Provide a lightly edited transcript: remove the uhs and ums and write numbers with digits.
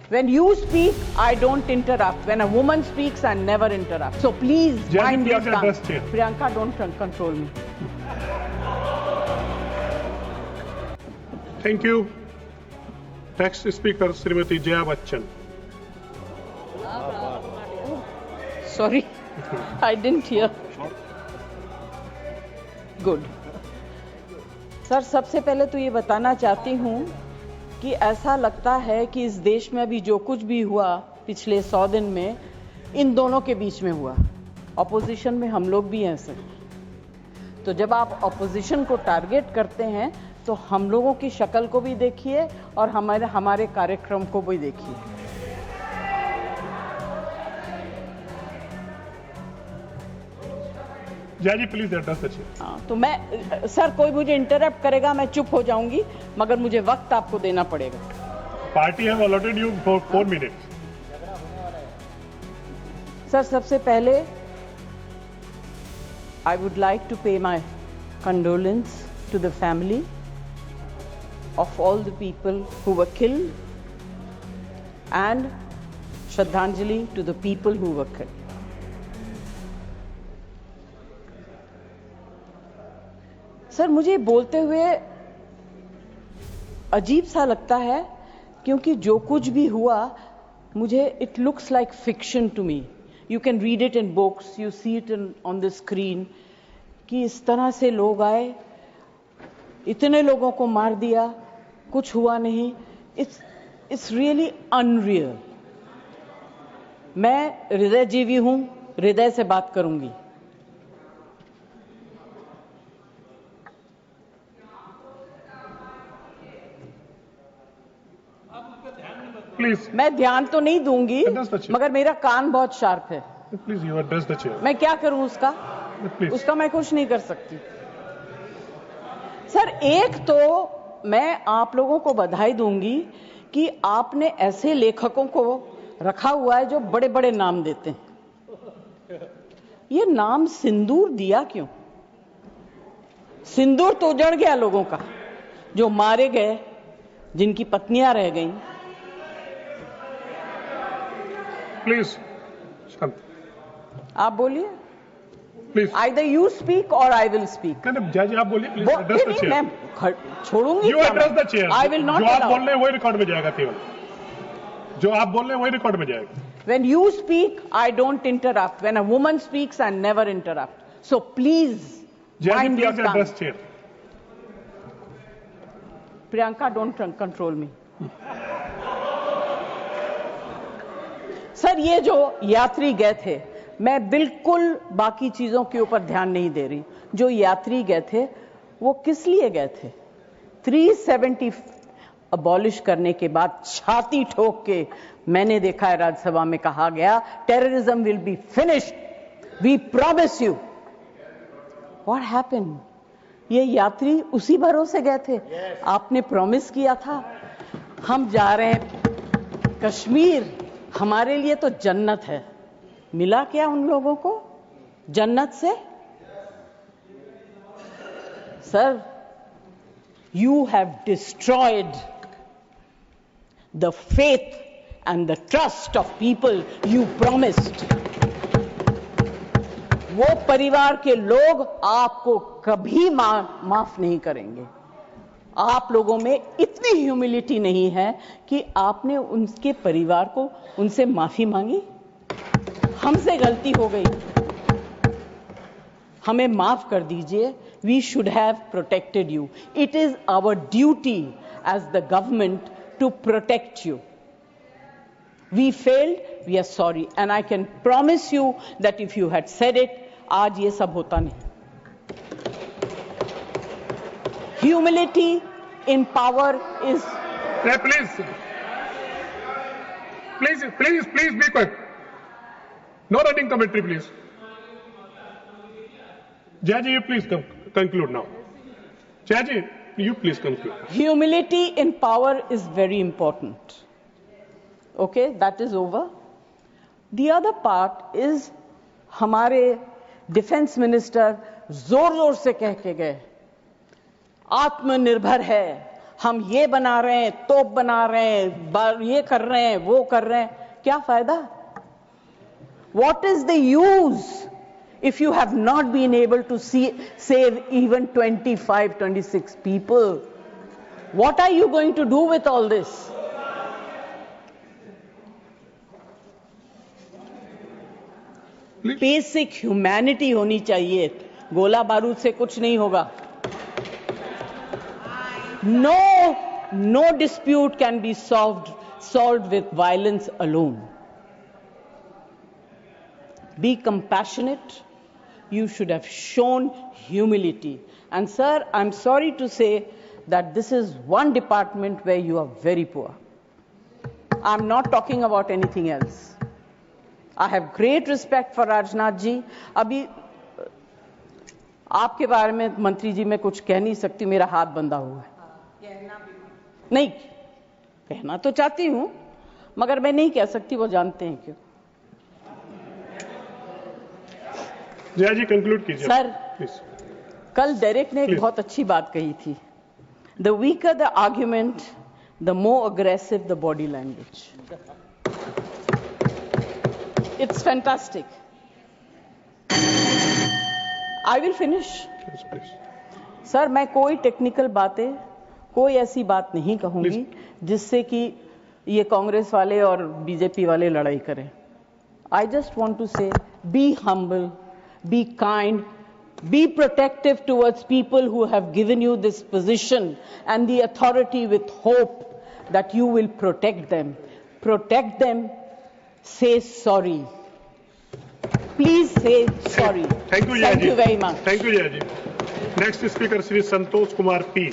When you speak, I don't interrupt. When a woman speaks, I never interrupt. So please mind your tongue. Priyanka, don't control me. Thank you. Next speaker, Srimati Jaya Bachchan. Sorry, I didn't hear. Good. Sir, सबसे पहले तो ये बताना चाहती हूँ कि ऐसा लगता है कि इस देश में अभी जो कुछ भी हुआ पिछले 100 दिन में इन दोनों के बीच में हुआ। ऑपोजिशन में हम लोग भी हैं सर। तो जब आप ऑपोजिशन को टारगेट करते हैं तो हम लोगों की शक्ल को भी देखिए और हमारे कार्यक्रम को भी देखिए। जय जी प्लीज एड्रेस द चेयर। हाँ, तो मैं सर, कोई मुझे इंटरप्ट करेगा मैं चुप हो जाऊंगी, मगर मुझे वक्त आपको देना पड़ेगा। Party have allotted you for 4 minutes. Sir, सबसे पहले I would like to pay my condolence to the family of all the people who were killed and Shraddhanjali to the people who were killed. Sir, मुझे बोलते हुए अजीब सा लगता है क्योंकि जो कुछ भी हुआ मुझे it looks like fiction to me. You can read it in books, you see it on the screen कि इस तरह से लोग आए, इतने लोगों को मार दिया, कुछ हुआ नहीं। It's really unreal. मैं हृदयजीवी हूं, हृदय से बात करूंगी। प्लीज। मैं ध्यान तो नहीं दूंगी, मगर मेरा कान बहुत शार्प है। Please you address the chair. मैं क्या करूं उसका? उसका मैं कुछ नहीं कर सकती। सर, एक तो मैं आप लोगों को बधाई दूंगी कि आपने ऐसे लेखकों को रखा हुआ है जो बड़े बड़े नाम देते हैं। ये नाम सिंदूर दिया क्यों? सिंदूर तो उजड़ गया लोगों का, जो मारे गए, जिनकी पत्नियां रह गईं। प्लीज आप बोलिए। Please Either you speak or I will speak. नहीं, जज आप बोलिए। Please address the chair. मैं छोड़ूंगी। You address the chair. I will not जो आप allow. बोल रहे हैं वही रिकॉर्ड में जाएगा। केवल जो आप बोल रहे हैं वही रिकॉर्ड में जाएगा। When you speak, I don't interrupt. When a woman speaks, I never interrupt. So please mind your tongue. Address chair. Priyanka, don't control me. Sir, ये जो यात्री गए थे, मैं बिल्कुल बाकी चीजों के ऊपर ध्यान नहीं दे रही। जो यात्री गए थे वो किस लिए गए थे? 370 अबॉलिश करने के बाद छाती ठोक के मैंने देखा है राज्यसभा में कहा गया, terrorism will be finished, we promise you. What happened? ये यात्री उसी भरोसे गए थे। आपने प्रॉमिस किया था हम जा रहे हैं कश्मीर, हमारे लिए तो जन्नत है। मिला क्या उन लोगों को जन्नत से? Sir, you have destroyed the faith and the trust of people you promised. वो परिवार के लोग आपको कभी माफ नहीं करेंगे। आप लोगों में इतनी ह्यूमिलिटी नहीं है कि आपने उनके परिवार को उनसे माफी मांगी। हमसे गलती हो गई, हमें माफ कर दीजिए। We should have protected you. It is our duty as the government to protect you. We failed, we are sorry. And I can promise you that if you had said it, आज ये सब होता नहीं। Humility in power is... Please be quiet. No running commentary, please. Jaji, you please conclude now. Jaji, you please conclude. Humility in power is very important. Okay, that is over. The other part is हमारे defence minister जोर जोर से कह के गए आत्मनिर्भर है, हम ये बना रहे हैं, तोप बना रहे हैं, ये कर रहे हैं, वो कर रहे हैं, क्या फायदा? What is the use if you have not been able to save even 25, 26 people? What are you going to do with all this? Basic humanity होनी चाहिए. गोला बारूद से कुछ नहीं होगा. No dispute can be solved with violence alone. Be compassionate. You should have shown humility. And sir, I'm sorry to say that this is one department where you are very poor. I'm not talking about anything else. I have great respect for Rajnath ji. अभी आपके बारे में मंत्री जी मैं कुछ कह नहीं सकती, मेरा हाथ बंधा हुआ है. नहीं कहना तो चाहती हूं, मगर मैं नहीं कह सकती, वो जानते हैं क्यों. जया जी कंक्लूड कीजिए सर. प्लीज. कल डेरेक ने एक बहुत अच्छी बात कही थी. The weaker the argument, the more aggressive the body language. It's fantastic. I will finish. Sir, मैं कोई टेक्निकल बातें, कोई ऐसी बात नहीं कहूंगी जिससे कि ये कांग्रेस वाले और बीजेपी वाले लड़ाई करें. आई जस्ट वांट टू से be humble, be kind, be protective towards people who have given you this position and the authority, with hope that you will protect them. Protect them. Say sorry. Please say sorry. Thank you, Jaya ji. Thank you very much. Thank you, Jaya ji. Next speaker, Shri Santosh Kumar P.